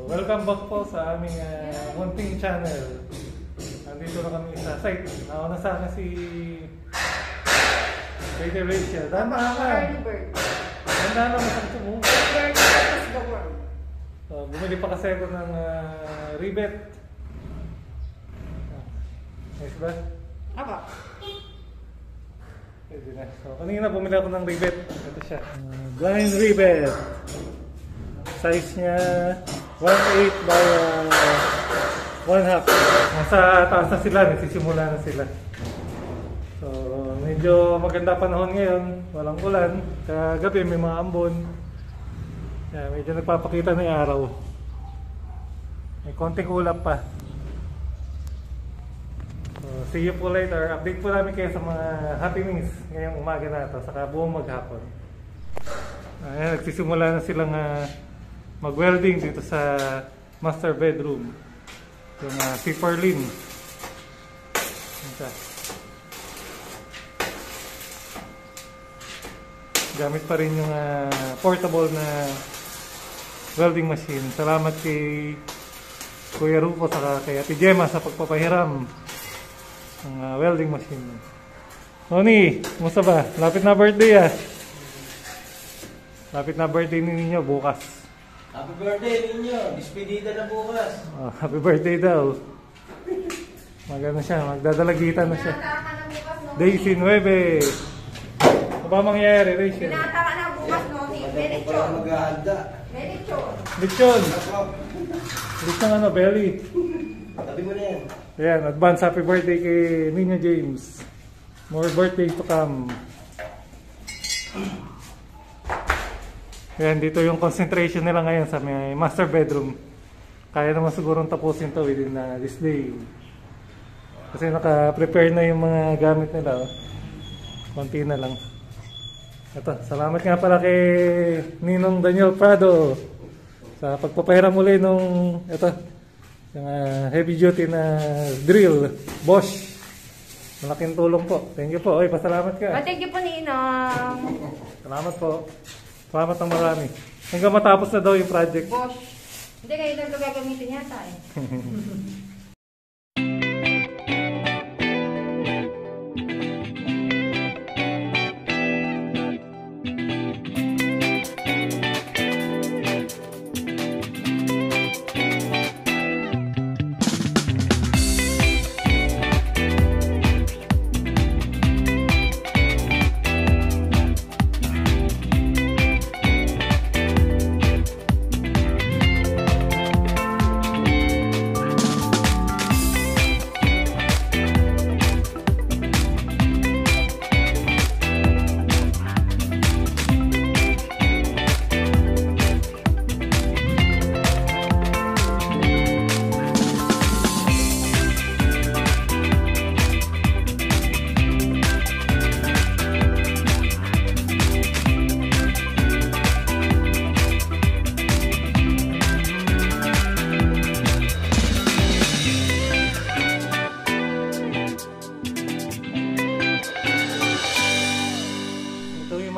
Welcome back po sa aming munting channel. Nandito na kami sa site. Nauna sa akin si Lady Rachel. Tama ka! Early bird. Tanda na masakit mo. Early bird is the world. Bumili pa kasi ako ng rivet. Nice ba? Aba. Pwede na. So, kanina bumili ako ng rivet. Ito siya. Blind rivet. Size niya 1/8 by 1/2. Nasa taas na sila, nagsisimula na sila. So, medyo maganda panahon ngayon, walang ulan. Kagabi may mga ambon. Kaya medyo nagpapakita na yung araw. May konting ulap pa. So, see you po later. Update po namin kayo sa mga happenings ngayong umaga na ito, saka buong maghapon. Ayan, nagsisimula na silang mag-welding dito sa master bedroom. Yung Piperlin. Gamit pa rin yung portable na welding machine. Salamat kay Kuya Rufo saka kay Ate Gemma sa pagpapahiram ng welding machine. Noni, kumusta ba? Lapit na birthday Lapit na birthday ninyo bukas. Happy birthday ninyo! Despedida na bukas! Happy birthday daw. Magano siya, magdadalagitan na siya. Daisy 9. Ano ba mangyayari, Rachel? Binata ka na bukas, Noni. Ako pala maghahanda. Lechon. Lechon! Lechon ano, belly. Tabi mo na yan. Ayan, advance happy birthday kay Nina James. More birthdays to come. Ayan, dito yung concentration nila ngayon sa may master bedroom. Kaya naman sigurong tapusin to within this day. Kasi naka-prepare na yung mga gamit nila. Konti na lang. Ito, salamat nga pala kay Ninong Daniel Prado sa pagpapahiram muli nung ito, yung heavy duty na drill, Bosch. Malaking tulong po. Thank you po. Oy, pasalamat ka. Thank you po, Ninong. Salamat po. Salamat ng marami. Hanggang matapos na daw yung project. Bosch. Hindi, kayo lang ito gagamitin yata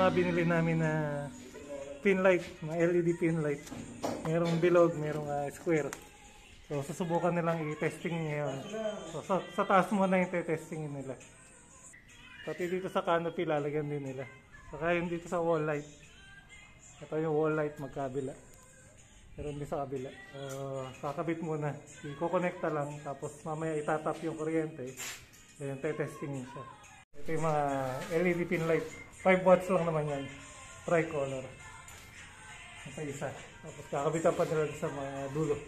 binili namin na pin light, mga LED pin light. Merong bilog, merong square. So susubukan nilang i-testing ngayon. So sa taas muna yung testingin nila. Pati dito sa canopy lalagyan din nila. Saka yung dito sa wall light. Ito yung wall light magkabila. Meron din sa kabila. So kakabit muna. I-connecta lang tapos mamaya itatap yung kuryente. Then testingin siya. Ito yung mga LED pin light. 5 watts lang naman yan. Tricolor. Ito isa. Tapos kakabitan pa nila sa mga dulo.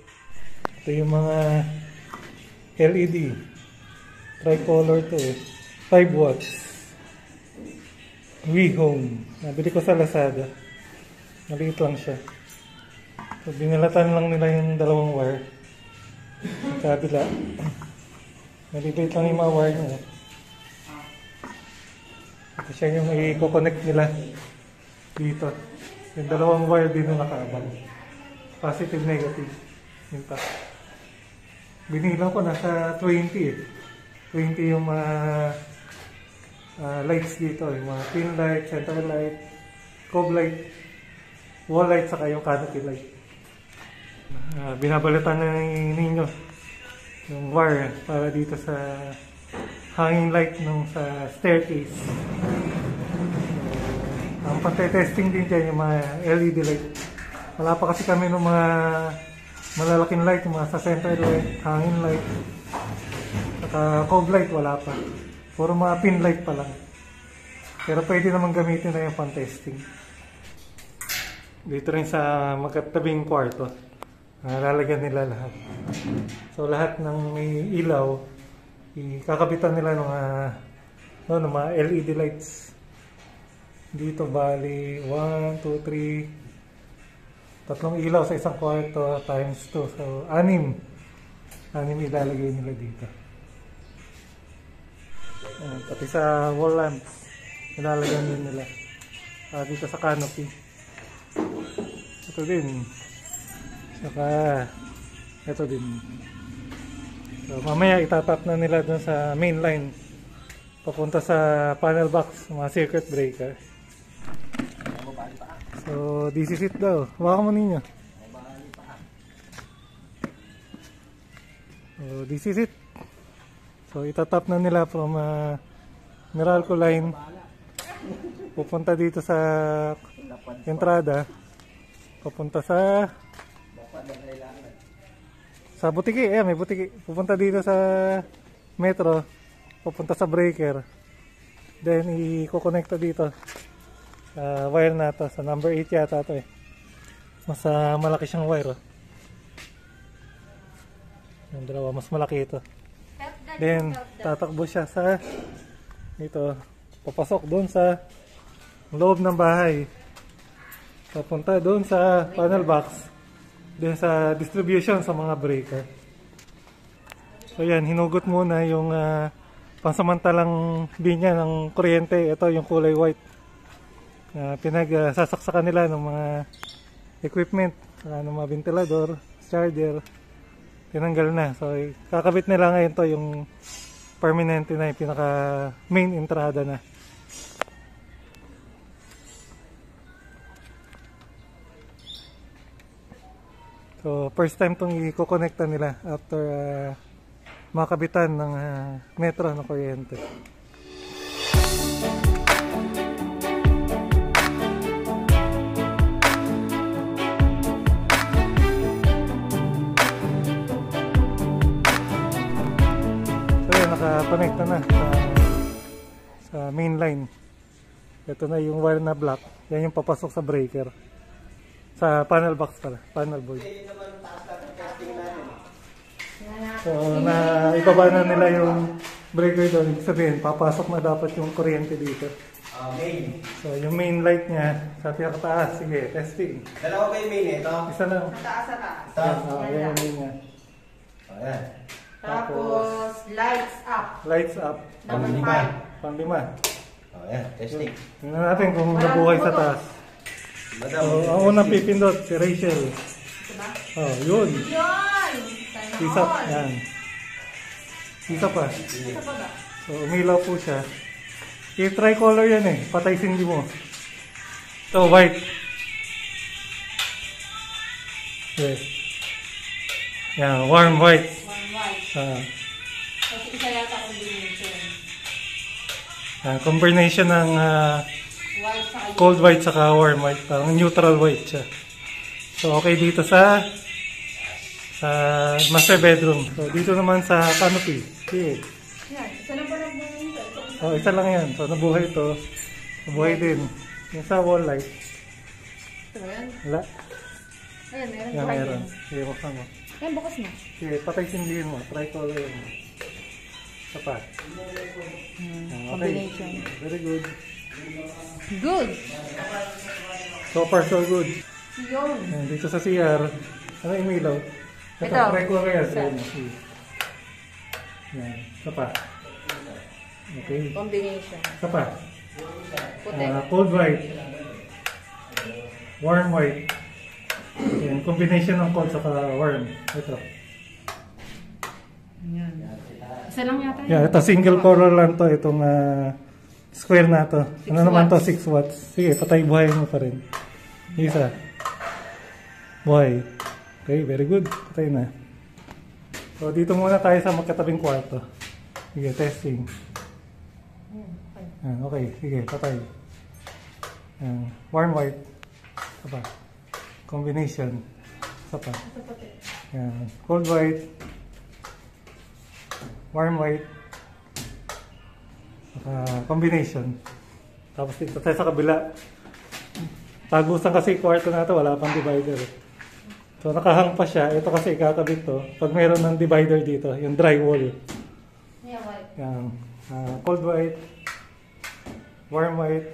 Ito yung mga LED. Tricolor to 5 watts. WeHome. Nabili ko sa Lazada. Maliit lang siya. So binalatan lang nila yung dalawang wire. Sa kabila. Maliliit lang yung mga wire niya. Ito siya yung i-connect nila dito. Yung dalawang wire din yung nakaabang. Positive, negative. Yun pa. Binilang ko nasa 20 20 yung mga lights dito. Yung mga pin light, center light, cove light, wall light, saka yung canopy light. Binabalitan na ninyo yung wire para dito sa hanging light nung sa staircase. Ang pantay-testing din dyan yung mga LED light. Wala pa kasi kami ng mga malalaking light, yung mga sa center light, hanging light, saka cove light wala pa. Puro mga pin light pa lang. Pero pwede naman gamitin na yung pan-testing. Dito rin sa magkatabing kwarto, lalagyan nila lahat. So lahat ng may ilaw, ikakabitan nila ng mga LED lights. Dito bali 1, 2, 3, tatlong ilaw sa isang kwarto times 2. So 6 ilalagay nila dito. Pati sa wall lamps ilalagyan din nila. Dito sa canopy ito din, saka ito din. So mamaya itatap na nila dun sa main line papunta sa panel box, mga circuit breaker. So this is it daw. Hawakan mo ninyo. So this is it. So itatap na nila from Meralco line pupunta dito sa entrada, papunta sa butiki. May butiki. Pupunta dito sa metro, pupunta sa breaker. Then i-connecta dito sa wire na to, sa number 8 yata to Mas malaki siyang wire. Yung dalawa, mas malaki ito. Then tatakbo siya sa dito, papasok doon sa loob ng bahay. Papunta doon sa panel box, then sa distribution sa mga breaker. So yan, hinugot muna yung pansamantalang linya ng kuryente. Ito yung kulay white. Pinagsasaksakan nila ng mga equipment, ng mga ventilador, charger. Tinanggal na. So kakabit nila ngayon to, yung permanente na, yung pinaka main entrada na. So first time itong i-connecta nila after makabitan ng metro ng kuryente. So yan, nakakonekta na sa main line. Ito na yung wire na black. Yan yung papasok sa breaker. Sa panel box pala, panel board. So, ibaba na nila yung breaker doon. Ibig sabihin, papasok na dapat yung kuryente dito. Main. So, yung main light niya sa pinakataas. Sige, testing. Dalawa ba yung main ito? Isa lang. Mataas sa Ito? taas. Yan yung main niya. Ayan. Tapos, lights up. Lights up. Number Pang-lima. 5. Pang-5. Ayan, testing. Tingnan natin kung nabuhay sa taas. Madam, So, ang unang pipindot, si Rachel. Diba? Oh, yun. Yun! Isa, yan. Isa pa. Isa pa ba? So, umilaw po siya. I-tricolor yan patay sindi mo. So, white. Yes. Yan, warm white. One white. Kasi isa yata combination. Combination ng White sa cold white saka warm white. Parang neutral white siya. So, okay dito sa master bedroom. So, dito naman sa canopy. Okay. yan. Isa lang pa lang buhay ito. Oh, isa lang yan. So, nabuhay ito. Nabuhay din. Yung sa wall light. Ito ba yan? Wala. Ayan, meron Yan, buhay meron. din. Sige, buksan mo. Yan, bukas na. Sige, patay sindihin mo. Tricolor yun. Isa pa. Combination. Very good. Good! So far, so good. Yun. Yan, dito sa CR. Ano yung ilaw? Ito. Tricolor yan. Isa. Yan. Isa pa. Okay. Combination. Isa pa. Puti. Cold white. Warm white. Yan. Combination ng cold saka warm. Ito. Yan. Isa lang yata Yeah, ito single color lang to. Itong square na to. Ano naman to? 6 watts. Sige, patay buhay mo pa rin. Isa. Buhay. Okay, very good. Patay na. So, dito muna tayo sa magkatabing kwarto. Sige, testing. Okay, sige, patay. Warm white. Isa pa. Combination. Isa pa. Cold white. Warm white. Combination. Tapos dito tayo sa kabila. Tagusan kasi kwarto na ito, wala pang divider. So nakahang pa siya. Ito kasi ikakabit to. Pag mayroon ng divider dito, yung drywall. Yeah, white. Yan. Cold white. Warm white.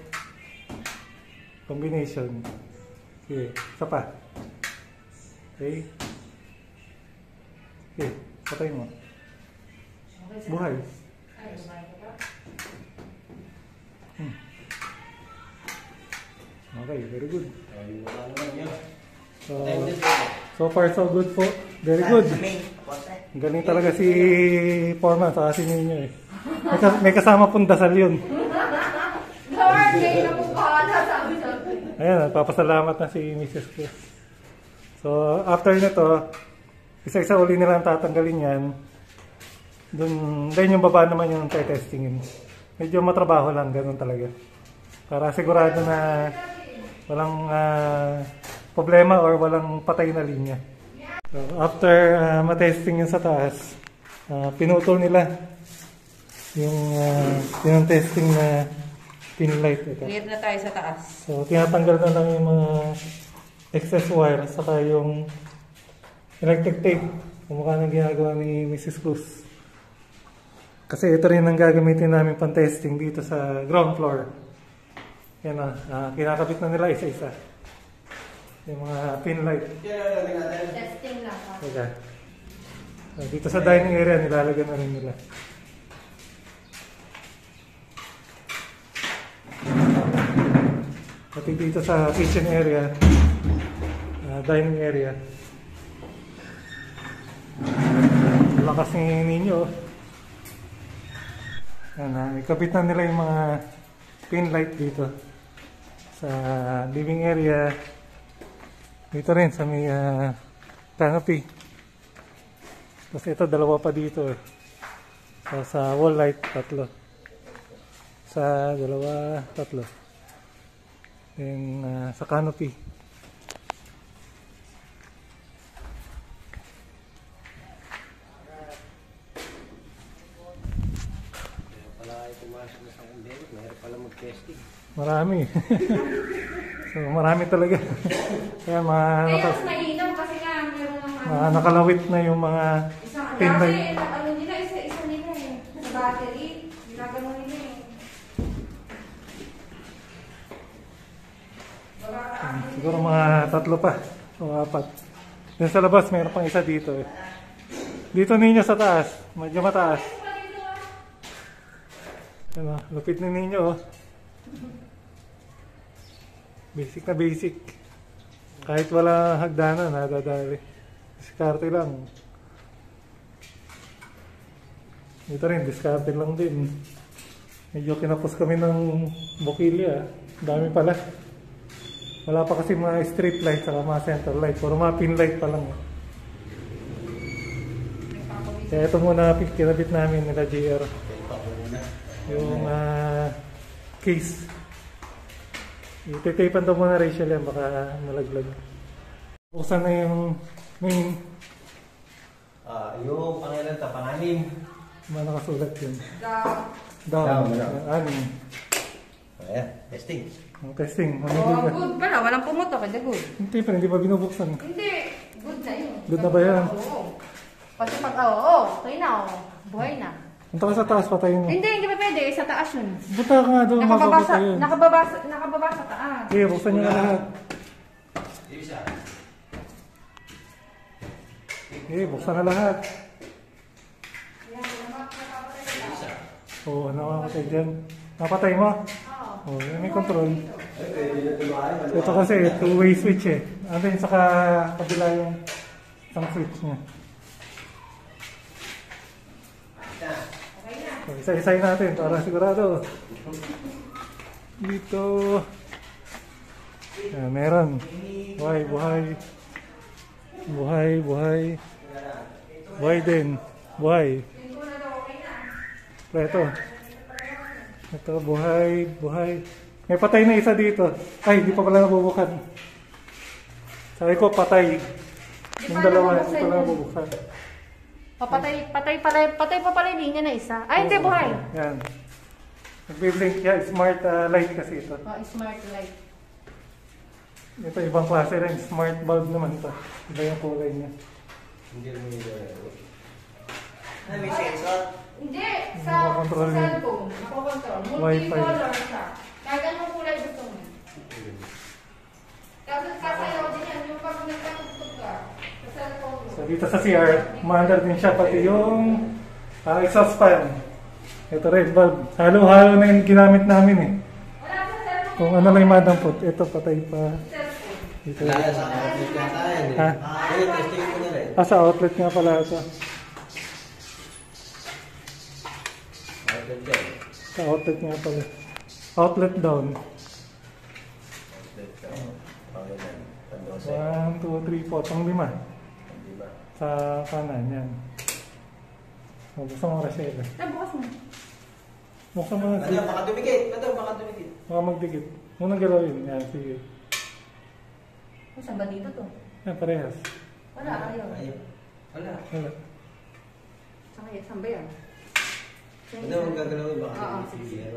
Combination. Okay. Isa pa. Okay. Okay. Patay mo. Buhay. Ay, buhay ka ba? Okay, very good. Ay, wala naman yun. So far so good po. Very good. Galing talaga si Foreman sa kasi ninyo eh. May kasama pong dasal yun. Lord, may napupahan na sabi sa akin. Ayan, nagpapasalamat na si Mrs. Cruz. So after nito, isa-isa uli nilang tatanggalin yan. Then yung baba naman yung testingin. Medyo matrabaho lang, ganun talaga. Para sigurado na walang problema or walang patay na linya. So, after matesting yun sa taas, pinutol nila yung testing na pin light. Ito. Clear na tayo sa taas. So, tinatanggal na lang yung mga excess wire saka yung electric tape. Kumukha ng ginagawa ni Mrs. Cruz. Kasi ito rin ang gagamitin namin pang testing dito sa ground floor. Yan na, kinakabit na nila isa-isa. Yung mga pin light. Testing lang. Okay. So, dito sa dining area, nilalagyan na rin nila. Pati dito sa kitchen area, dining area. Lakas ninyo. Ikabit na nila yung mga pin light dito sa living area. Dito rin sa may canopy. Tapos ito, dalawa pa dito. So, sa wall light, 3. Sa dalawa, 3. Then sa canopy. Marami. So marami talaga. Kaya Kaya mainam kasi nga meron ng nakalawit na yung mga pin light. ano nila, isa nila eh. Sa battery, ginagano nila eh. Siguro mga 3 pa o 4. Yung sa labas mayroon pang isa dito eh. Dito ninyo sa taas, medyo mataas. Ano, lupit na ninyo oh. Basic na basic. Kahit wala hagdanan, nadadali. Diskarte lang. Dito rin, diskarte lang din. Medyo kinapos kami ng bukilya. Dami pala. Wala pa kasi mga street light saka mga center light. Puro mga pin light pa lang. Kaya ito muna kinabit namin nila JR. Yung case. Ititapan daw muna Rachel yan, baka malaglag. Buksan na yung main. Yung pangalan ta, pangalim. Ano nakasulat yun? Down. Down. Anim. Ayan, testing. Ang testing. Oh, good pala. Walang pumutok. Hindi good. Hindi pa, hindi pa binubuksan. Hindi. Good na yun. Good na ba yan? Oo. Kasi pag, okay na, buhay na. Punta ka sa taas, patayin mo. Hindi pa pwede. Sa taas yun. Buta ka nga doon, makabata yun. Nakababa sa taas. Okay, buksan nyo na lahat. Okay, buksan na lahat. Oo, nakapatay dyan. Napatay mo? Oo, may control. Ito kasi, two-way switch eh. Ano yun, saka kabila yung isang switch niya. So, isa-isayin natin para sigurado. Dito. Meron. Buhay. Buhay, buhay. Buhay din. Buhay. Ito, buhay, buhay. May patay na isa dito. Ay, hindi pa pala nabubuksan. Sabi ko, patay. Yung dalawa, hindi pala nabubuksan. Patay pa pala yung linya na isa. Ay, hindi, buhay. Yan. Nagbiblink yan. Smart light kasi ito. Oh, smart light. Ito, ibang klase rin. Smart bulb naman ito. Iba yung kulay niya. Hindi mo yung may sensor? Hindi, sa cellphone. Nakakontrol. Multi-color siya. Kahit anong kulay gusto mo. Tapos kasayaw din yan. Yung pag nagkatugtog ka sa cellphone mo. So dito sa CR, maandar din siya pati yung exhaust fan. Ito red bulb. Halo-halo na yung ginamit namin eh. Wala sa cellphone. Kung ano lang yung madampot, ito patay pa. Dito. Wala sa outlet yata yan eh. Ha? Ayun, testing ko na rin. Sa outlet nga pala ito. Outlet yan. Sa outlet nga pala. Outlet down. Outlet ka. Okay na. Pandose. 1, 2, 3, 4, pang 5. Hindi ba? Sa kanan, yan. Buksan mo Rachel. Nabukas mo. Buksan mo na Madam, baka dumikit. Madam, baka dumikit. Baka magdikit. Munang galawin. Yan, sige. Saan ba dito to? Yan, parehas. Wala, ayaw. Ayun. Wala. Wala. Saan ba yan? Madam, ang gagalawin baka Oo. dumikit.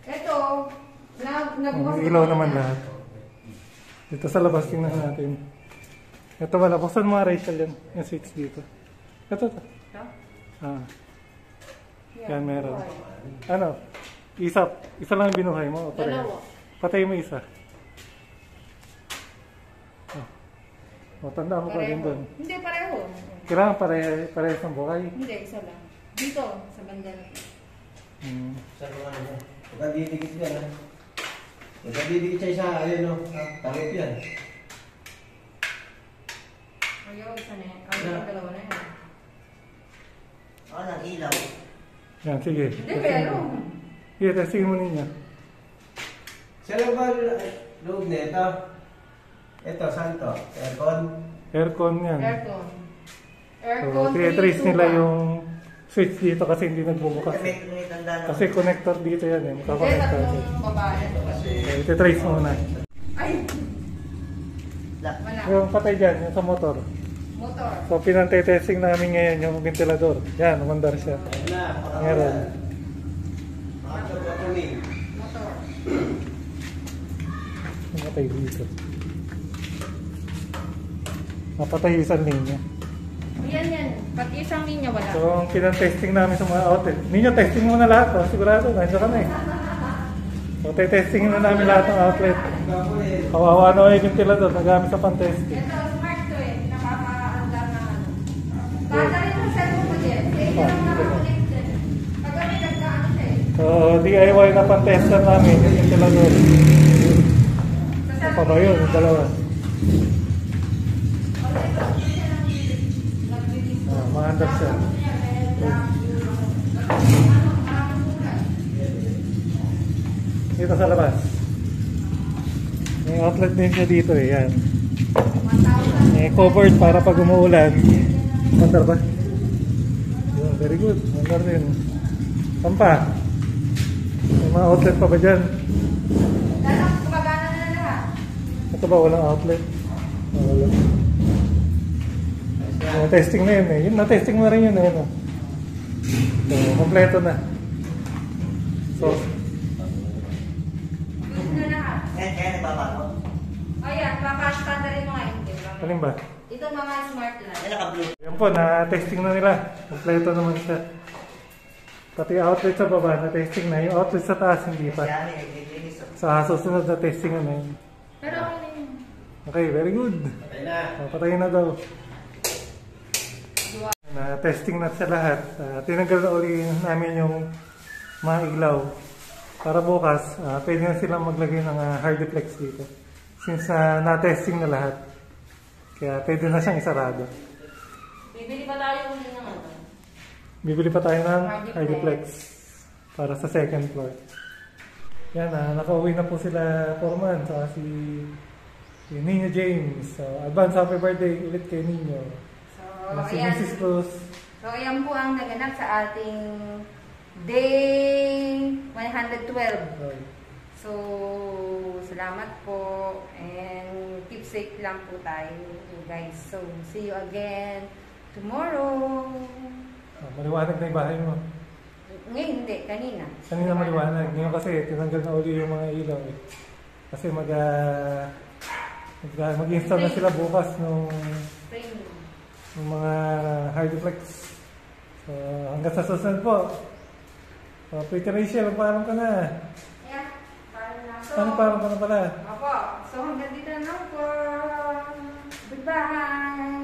Ito, nabukas Ang ilaw naman lahat. Dito sa labas, tingnan natin. Ito wala. Buksan mo Rachel yan. Yung switch dito. Ito. Ito? Ah. Yan, meron. Ano? Isa lang yung binuhay mo? O pareho? Dalawa. Patay mo isa. O, tanda mo pa rin doon. Hindi, pareho. Kailangan parehas ng buhay. Hindi, isa lang. Dito, sa banda na. Saan mo ano? Huwag kang didikit yan ha. Huwag kang didikit sa isa. Ayun o. Takip yan. Ayaw, isa na yan. Ayaw, dalawa na yan. Ako nang ilaw. Yan, sige. Hindi, pero. Sige, testing mo ninyo. Saan lang ba load na ito? Ito, saan to? Aircon? Aircon yan. Aircon. So, Aircon. trace 3, 2, nila 1. yung switch dito kasi hindi nagbubukas. May tanda na. Kasi connector dito yan eh. Hindi, Makakonector. tatlong babae. Kasi So, iti-trace mo muna. Ay! Wala. Yung patay dyan, yung sa motor. Motor. So, pinante-testing namin ngayon yung ventilador. Yan, umandar siya. ayun na. Meron. Makapag tuning. Motor. Namatay dito. Napatay isang linya. Yan. Pati isang linya wala. So, ang pinang-testing namin sa mga outlet. Ninyo, testing mo na lahat. Oh. Sigurado, nandiyan ka na eh. So, testing na namin lahat ng outlet. Kawawa na yung ventilador. Nagamit sa pan-testing. Ito, smart to eh. Nakaka-andar na ano. Tatarin mo sa mo dyan. Sige lang nakakonect dyan. Pag kami nagkaano siya eh. So, DIY na pan-tester namin yung ventilador. Ano pa ba yun? Yung dalawa. Maandar siya. Dito sa labas. May outlet din siya dito eh. Yan. May covered para pag umuulan. Mandar ba? Yun, very good. Mandar din. Saan pa? May mga outlet pa ba dyan? Dalang gumagana na lahat. Ito ba walang outlet? Wala. Testing na yun eh. Yun, na-testing mo rin yun eh. No? So, kompleto na. So, Gusto na lahat. Kaya nagbabago? Ayan, papastandarin mo nga yung alin ba? ito mga smart light. Ay, naka-blue. Yan po, na-testing na nila. Kompleto naman siya. Pati outlet sa baba, na-testing na. Yung outlet sa taas, hindi pa. Yan, naglilinis. Sa susunod na testing na yun. Pero okay na yun. Okay, very good. Patay na. Patayin na daw. Na-testing na sa lahat. Tinanggal na uli namin yung mga ilaw. Para bukas, pwede na silang maglagay ng hardiplex dito. Since na-testing na lahat. Kaya pwede na siyang isarado. Bibili pa tayo uli ng ano. Bibili pa tayo ng Hardiplex. hardiplex para sa second floor. Yan, nakauwi na po sila Foreman saka si Si Nino James. So, advance happy birthday ulit kay Nino. So, Si ayan. Mrs. Cruz. So, ayan po ang naganap sa ating day 112. Okay. So, salamat po and keep safe lang po tayo guys. So, see you again tomorrow. Maliwanag na yung bahay mo. Ngayon hindi, kanina. Kanina maliwanag. Ngayon kasi tinanggal na uli yung mga ilaw eh. Kasi mag-install na sila bukas nung mga hydroflex. So, hanggang sa susunod po. So, Pretty Rachel, paalam ka na. Yeah, parang lang. So, Ano paalam ka na pala? Opo. So, hanggang dito na lang po. Goodbye!